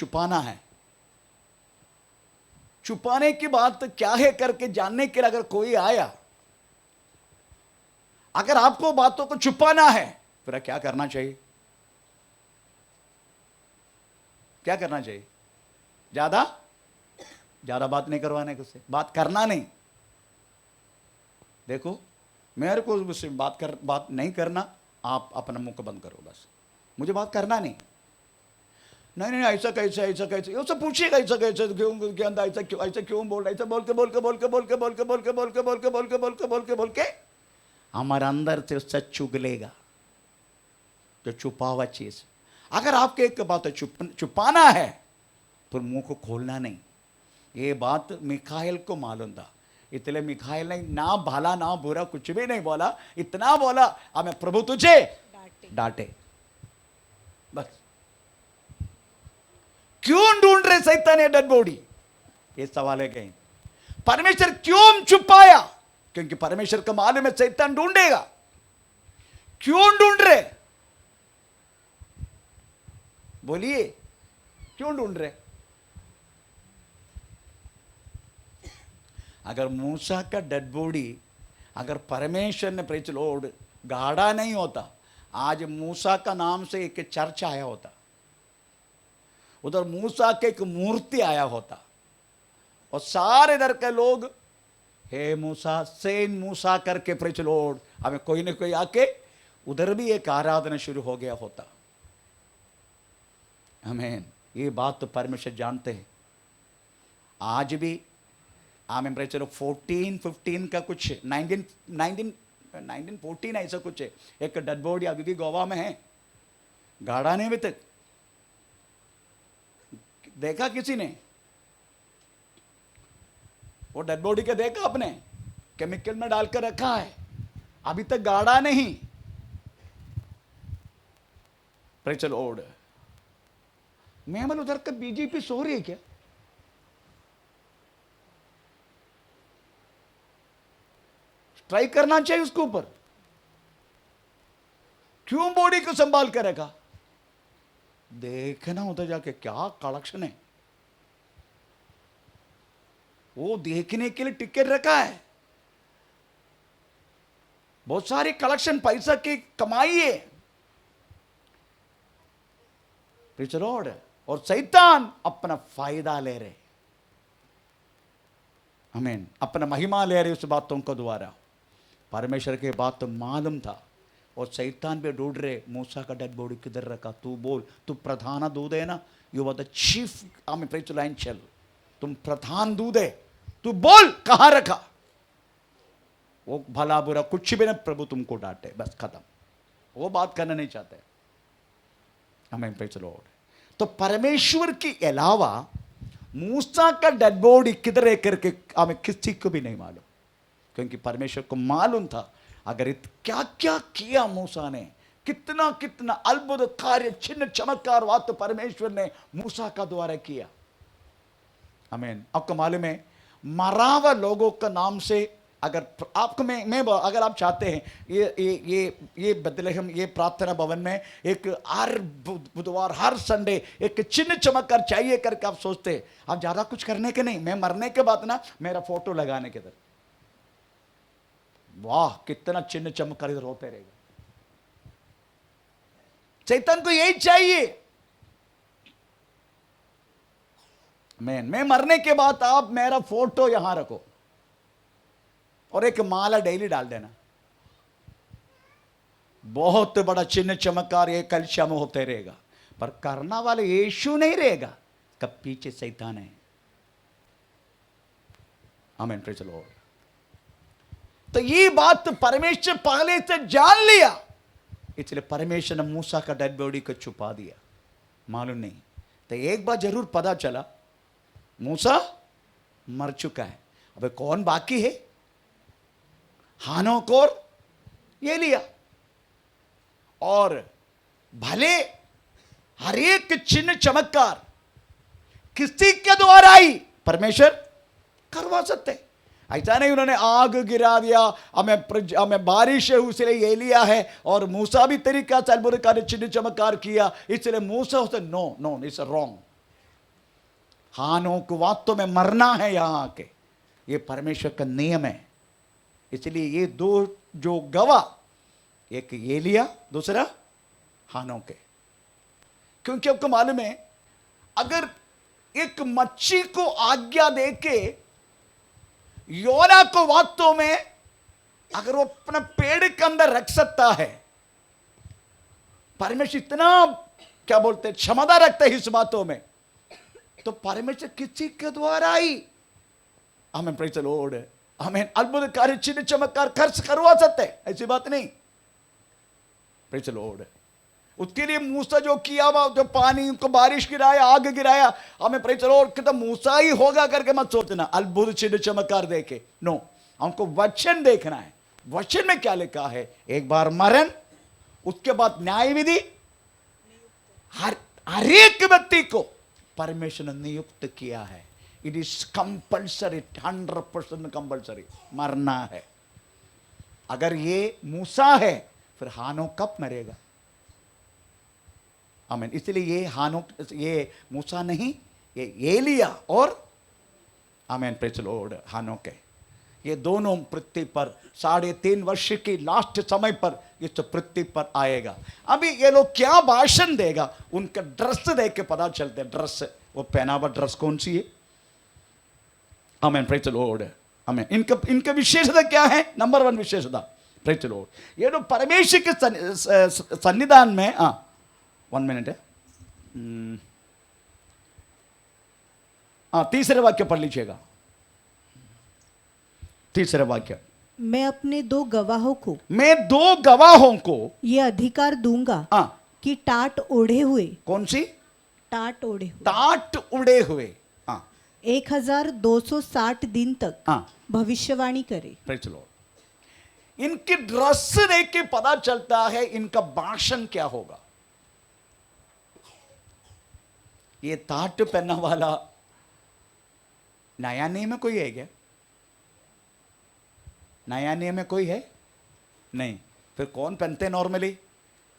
S1: छुपाने की बात क्या है करके जानने के लिए अगर कोई आया, अगर आपको बातों को छुपाना है, फिर क्या करना चाहिए? क्या करना चाहिए? ज्यादा बात नहीं करवाने को, उससे बात करना नहीं। देखो मेरे को उससे बात नहीं करना, आप अपना मुंह को बंद करो, बस मुझे बात करना नहीं। नहीं नहीं ऐसा कैसे, ऐसा कैसे, ये सब पूछिएगा ऐसा कैसे, क्यों क्या अंदर ऐसा क्यों, ऐसा क्यों बोल रहा है, ऐसा बोल के बोल के बोल के बोल के बोल के बोल के बोल के बोल के बोल के बोल के बोल के बोल के हमारे अंदर से सच चुगलेगा, जो छुपा हुआ चीज। अगर आपके एक बात छुपाना है तो मुंह को खोलना नहीं। ये बात मिखाइल को मालूम था, इसलिए मिखाइल ने ना भला ना बुरा कुछ भी नहीं बोला, इतना बोला हमें प्रभु तुझे डांटे बस। क्यों ढूंढ रहे सैतान ये डेड बॉडी, ये सवाल है कहीं। परमेश्वर क्यों छुपाया, क्योंकि परमेश्वर का मालूम है सैतान ढूंढेगा। क्यों ढूंढ रहे, बोलिए क्यों ढूंढ रहे। अगर मूसा का डेड बॉडी अगर परमेश्वर ने प्रेज लॉर्ड गाड़ा नहीं होता, आज मूसा का नाम से एक चर्च आया होता, उधर मूसा के एक मूर्ति आया होता, और सारे इधर के लोग हे मूसा सेन मूसा करके प्रेज लॉर्ड, हमें कोई ना कोई आके उधर भी एक आराधना शुरू हो गया होता। आमीन। ये बात तो परमेश्वर जानते हैं। आज भी आमीन प्रेज लॉर्ड 14-15 का कुछ 1914 ऐसा कुछ है, एक डेड बॉडी अभी भी गोवा में है, गाड़ा नहीं अभी तक। देखा किसी ने वो डेड बॉडी के, देखा आपने, केमिकल में डालकर रखा है, अभी तक गाड़ा नहीं। Praise the Lord. मैं बोल उधर का बीजेपी सो रही है क्या? स्ट्राइक करना चाहिए उसके ऊपर। क्यों बॉडी को संभाल कर रखा? देखना उधर जाके क्या कलेक्शन है, वो देखने के लिए टिकट रखा है, बहुत सारी कलेक्शन, पैसा की कमाई है। Praise the Lord. और शैतान अपना फायदा ले रहे, आमीन, अपना महिमा ले रहे उस बातों को द्वारा। परमेश्वर के बात तो मालूम था, और शैतान भी ढूंढ रहे मूसा का डेड बॉडी किधर रखा। तू बोल, तू प्रधान दूध है ना, यू आर द चीफ, आमीन प्रेज़ द लॉर्ड, तुम प्रधान दूध है, तू बोल कहां रखा। वो भला बुरा कुछ भी ना, प्रभु तुमको डांटे, बस खत्म। वो बात करना नहीं चाहते। आमीन प्रेज़ द लॉर्ड। तो परमेश्वर के अलावा मूसा का डेड बॉडी किधर है करके हमें किसी को भी नहीं मालूम, क्योंकि परमेश्वर को मालूम था अगर क्या क्या किया मूसा ने, कितना कितना अद्भुत कार्य, चिन्ह चमत्कार बात तो परमेश्वर ने मूसा का द्वारा किया। आमीन। आपको मालूम है मरा हुआ लोगों का नाम से, अगर आपको मैं अगर आप चाहते हैं ये बदलेहम ये प्रार्थना भवन में एक हर बुधवार हर संडे एक चिन्ह चमत्कार चाहिए करके आप सोचते हैं, आप ज्यादा कुछ करने के नहीं, मैं मरने के बाद ना मेरा फोटो लगाने के इधर, वाह कितना चिन्ह चमत्कार इधर होते रहेगा। शैतान को यही चाहिए। मैं मरने के बाद आप मेरा फोटो यहां रखो और एक माला डेली डाल देना, बहुत बड़ा चिन्ह चमत्कार ये कलिसिया में होते रहेगा। पर करना वाले यीशु नहीं रहेगा, कब पीछे शैतान है। आमीन प्रेज़ द लॉर्ड। तो ये बात परमेश्वर पहले से जान लिया, इसलिए परमेश्वर ने मूसा का डेड बॉडी को छुपा दिया, मालूम नहीं। तो एक बार जरूर पता चला मूसा मर चुका है। अब कौन बाकी है? हानोक और एलिया। और भले हर एक चिन्ह चमत्कार किसी के द्वारा ही परमेश्वर करवा सकते। ऐसा नहीं उन्होंने आग गिरा दिया, हमें बारिश है इसलिए एलिया है, और मूसा भी तरीका से अद्भुत कार्य चिन्ह चमत्कार किया इसलिए मूसा होते। No no, it's wrong. हानोक वास्तव में मरना है यहां आके, ये परमेश्वर का नियम है। इसलिए ये दो जो गवाह, एक एलिया दूसरा हानोक है। क्योंकि आपको मालूम है अगर एक मच्छी को आज्ञा देके योना को वास्तव में अगर वो अपना पेड़ के अंदर रख सकता है, परमेश्वर इतना क्या बोलते हैं क्षमता रखते हैं इस बातों में, तो परमेश्वर किसी के द्वारा ही आमेन प्रेज द लॉर्ड आमेन अद्भुत कार्य चिन्ह चमत्कार खर्च करवा सकते हैं, ऐसी बात नहीं। प्रेज द लॉर्ड उसके लिए मूसा जो किया हुआ, जो पानी को बारिश गिराया, आग गिराया, हमें प्रेज द लॉर्ड कि तो मूसा ही होगा करके मत सोचना अद्भुत चिन्ह चमत्कार देखे, नो, हमको वचन देखना है। वचन में क्या लिखा है, एक बार मरण, उसके बाद न्याय विधि, हर एक व्यक्ति को परमेश्वर ने नियुक्त किया है। इट इज कंपल्सरी, 100% कंपल्सरी, मरना है। अगर ये मूसा है फिर हानोक कब मरेगा? आमीन। इसलिए ये हानोक, ये मूसा नहीं, ये एलिया और आमीन प्रेज द लॉर्ड हानोक है। ये दोनों पृथ्वी पर 3.5 वर्ष की लास्ट समय पर इस पृथ्वी पर आएगा। अभी ये लोग क्या भाषण देगा, उनका ड्रेस देख के पता चलते हैं। ड्रेस, वो पहना हुआ ड्रेस कौन सी है? आमीन प्रेज द लॉर्ड आमीन। इनका विशेषता क्या है? नंबर 1 विशेषता प्रेज द लॉर्ड, ये लोग परमेश्वर के सन्निधान में 1 मिनट है, तीसरे वाक्य पढ़ लीजिएगा। तीसरा वाक्य,
S2: मैं अपने 2 गवाहों को,
S1: मैं 2 गवाहों को
S2: ये अधिकार दूंगा कि टाट ओढ़े हुए,
S1: कौन सी?
S2: टाट ओढ़े हुए,
S1: टाट उड़े हुए
S2: 1260 दिन तक भविष्यवाणी करे।
S1: Praise the Lord. इनकी ड्रेस देख के पता चलता है इनका भाषण क्या होगा। ये टाट पहनने वाला नया नियम में कोई है क्या? नया नियम में कोई है नहीं, फिर कौन पहनते नॉर्मली?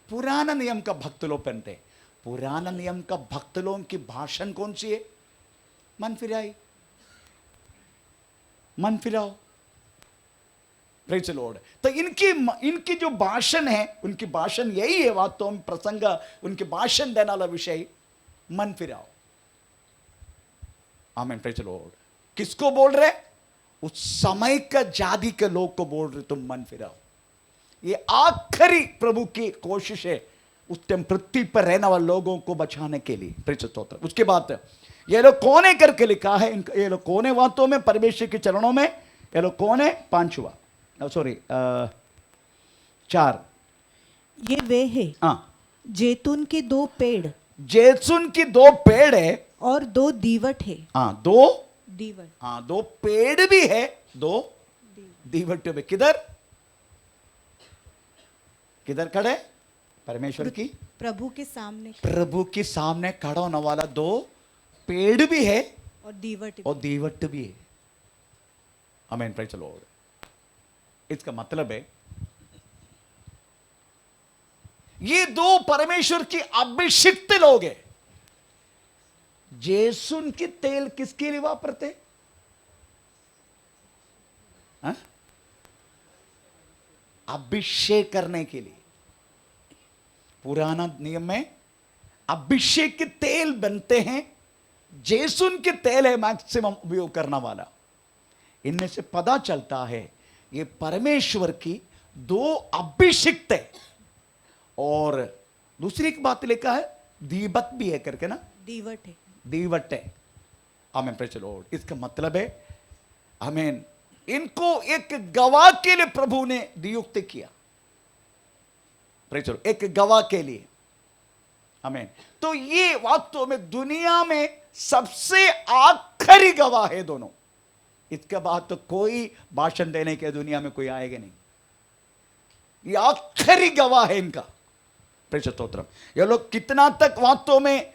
S1: पुराना नियम का भक्त लोग पहनते। पुराना नियम का भक्त लोगों की भाषण कौन सी है? मन फिराई, मन फिराओ। Praise the Lord. तो इनकी जो भाषण है, उनकी भाषण यही है वास्तव में, प्रसंग उनके भाषण देने वाला विषय मन फिराओ। आमीन प्रेज द लॉर्ड। किसको बोल रहे? उस समय का जाति के लोग को बोल रहे तुम मन फिराओ। ये आखिरी प्रभु की कोशिश है उस टाइम पृथ्वी पर रहने वाले लोगों को बचाने के लिए। प्रेज स्तोत्र। उसके बाद ये लोग कौन है करके लिखा है, ये लोग कौन है वास्तव में परमेश्वर के चरणों में? ये लोग कौन है? 5वां, सॉरी 4,
S2: ये वे है जैतून के 2 पेड़,
S1: जैतून की 2 पेड़ है
S2: और 2 दीवट है।
S1: 2
S2: दीवट,
S1: 2 पेड़ भी है, 2 दीवट भी। किधर किधर खड़े? परमेश्वर की,
S2: प्रभु के सामने,
S1: प्रभु के सामने खड़ा होने वाला 2 पेड़ भी है
S2: और दीवट
S1: और दीवट भी है। आमीन प्रेज द लॉर्ड। इसका मतलब है ये 2 परमेश्वर की अभिषिक्त लोग हैं। जैतून की तेल किसके लिए वापरते? अभिषेक करने के लिए। पुराना नियम में अभिषेक के तेल बनते हैं, जैतून के तेल है मैक्सिमम उपयोग करने वाला। इनमें से पता चलता है ये परमेश्वर की 2 अभिषिक्त है। और दूसरी एक बात लिखा है दीवट भी है करके ना,
S2: दीवट है,
S1: दीवट है। आमीन प्रेज द लॉर्ड। इसका मतलब है आमीन इनको एक गवाह के लिए प्रभु ने नियुक्त किया। प्रेज द लॉर्ड, एक गवाह के लिए। आमीन। तो ये वास्तव में दुनिया में सबसे आखिरी गवाह है दोनों। इसके बाद तो कोई भाषण देने के दुनिया में कोई आएगा नहीं। ये आखिरी गवाह है इनका। प्रेज स्तोत्रम। ये लोग कितना तक वास्तव में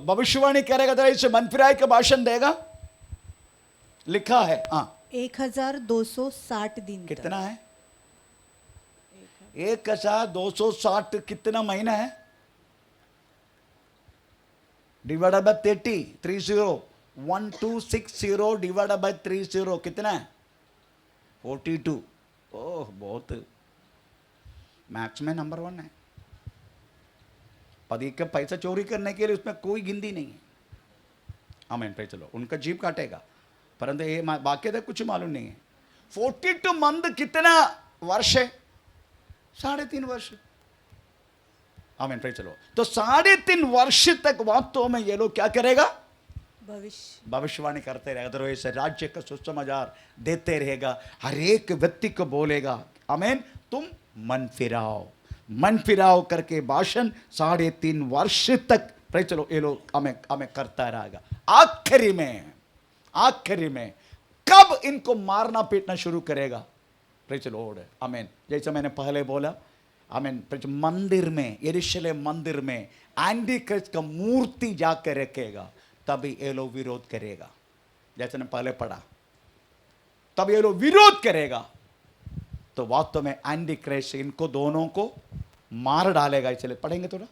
S1: भविष्यवाणी करेगा, जरा इसे मन फिराई का भाषण देगा। लिखा है
S2: 1260 दिन।
S1: कितना है? 1260 कितना महीना है? डिवाइडेड बाय 30 1260 डिवाइडेड बाय 30 कितना है? 42। ओह, बहुत मैथ्स में नंबर 1 है। पति का पैसा चोरी करने के लिए उसमें कोई गिनती नहीं है। आमीन प्रेज द लॉर्ड। उनका जीव काटेगा, परंतु ये बाकी तो कुछ मालूम नहीं है। 42 मंथ कितना वर्ष है? 3.5 वर्ष। आमीन, प्रेज द लॉर्ड। तो 3.5 वर्ष तक वास्तव में ये लोग क्या करेगा? भविष्यवाणी करते रहेगा, अदरवाइज राज्य का सुसमाचार देते रहेगा, हर एक व्यक्ति को बोलेगा आमीन तुम मन फिराओ करके भाषण 3.5 वर्ष तक प्रेज द लॉर्ड ये लोग हमें करता रहेगा। आखिरी में कब इनको मारना पीटना शुरू करेगा? प्रेज द लॉर्ड, आमीन। जैसे मैंने पहले बोला, आमीन, मंदिर में, यरूशलेम मंदिर में एंटी क्राइस्ट का मूर्ति जाकर रखेगा, तभी ये लोग विरोध करेगा। जैसे ने पहले पढ़ा, तब ये लोग विरोध करेगा, तो वास्तव में एंटी क्राइस्ट इनको दोनों को मार डालेगा। इसलिए पढ़ेंगे थोड़ा,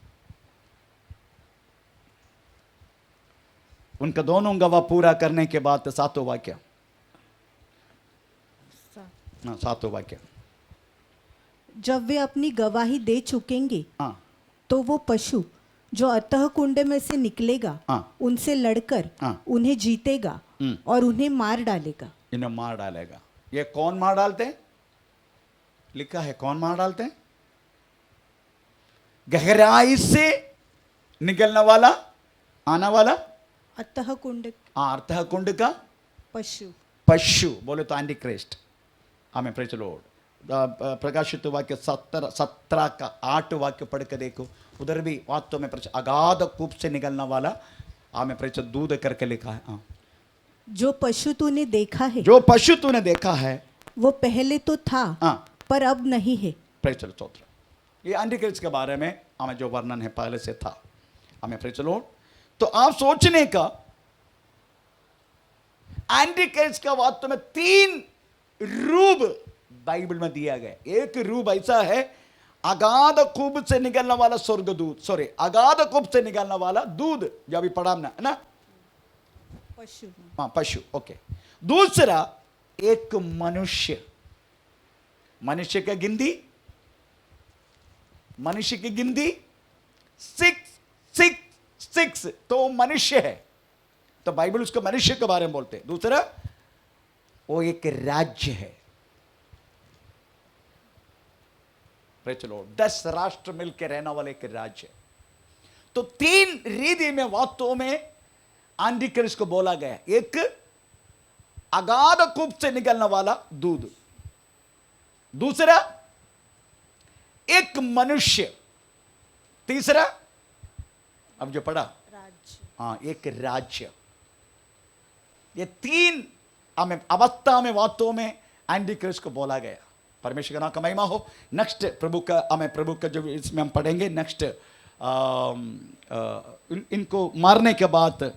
S1: उनका दोनों गवाह पूरा करने के बाद 7वां वाक्य, 7वां वाक्य।
S2: जब वे अपनी गवाही दे चुकेंगे
S1: हाँ,
S2: तो वो पशु जो अतः कुंड में से निकलेगा
S1: हाँ,
S2: उनसे लड़कर
S1: हाँ,
S2: उन्हें जीतेगा और उन्हें मार डालेगा।
S1: इन्हें मार डालेगा। ये कौन मार डालते हैं? लिखा है कौन मार डालते हैं? गहराई से निकलने वाला, आना वाला,
S2: अतः कुंड
S1: अतः कुंड का
S2: पशु
S1: बोले तो एंटी क्राइस्ट। हमें प्रेज द लॉर्ड। प्रकाशित वाक्य 17 का 8 वाक्य पढ़ के देखो, उधर भी वास्तव में अगाध कूप से निकलने वाला हमें प्रेज दूध करके लिखा है। हाँ,
S2: जो पशु तूने देखा है,
S1: जो पशु तूने देखा है
S2: वो पहले तो था,
S1: हाँ,
S2: पर अब नहीं है।
S1: Praise the Lord. ये एंटी क्राइस्ट के बारे में हमें जो वर्णन है पहले से था। हमें प्रेज द लॉर्ड। तो आप सोचने का, एंटी क्राइस्ट का वास्तव में 3 रूप बाइबल में दिया गया। एक रूप ऐसा है, अगाध कूप से निकलने वाला स्वर्गदूत, सॉरी अगाध कूप से निकलने वाला दूध, जो अभी पढ़ा हमने, है ना,
S2: पशु।
S1: हाँ, पशु, ओके। दूसरा एक मनुष्य की गिनती 666, तो मनुष्य है, तो बाइबल उसको मनुष्य के बारे में बोलते हैं। दूसरा वो एक राज्य है, 10 राष्ट्र मिलकर रहने वाले एक राज्य। तो 3 रीति में वास्तव में एंटी क्राइस्ट को बोला गया। एक अगाध कूप से निकलने वाला दूध, दूसरा एक मनुष्य, तीसरा अब जो पढ़ा हाँ एक राज्य। ये 3 हमें अवस्था में वास्तव में एंटी क्राइस्ट को बोला गया। परमेश्वर का नाम का महिमा हो। नेक्स्ट प्रभु का जो इसमें हम पढ़ेंगे नेक्स्ट, इनको मारने के बाद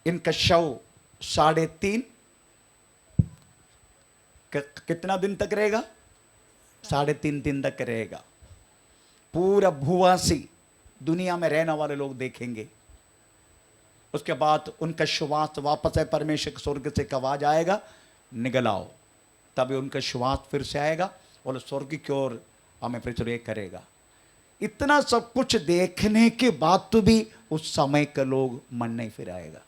S1: इनका शव 3.5 कितना दिन तक रहेगा? 3.5 दिन तक रहेगा। पूरा भूवासी दुनिया में रहने वाले लोग देखेंगे। उसके बाद उनका श्वास वापस है, परमेश्वर के स्वर्ग से एक आवाज आएगा, निकल आओ, तभी उनका श्वास फिर से आएगा और स्वर्ग की ओर हमें प्रचुर करेगा। इतना सब कुछ देखने के बाद तो भी उस समय का लोग मन नहीं फिराएगा।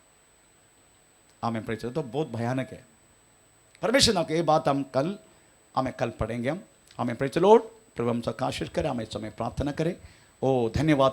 S1: हमें प्रचुर तो बहुत भयानक है। परमेश्वर नाम की ये बात हम कल पढ़ेंगे। हमें प्रचुर प्रभु हमसे आशीष करें। हमें इस समय प्रार्थना करें। ओ धन्यवाद।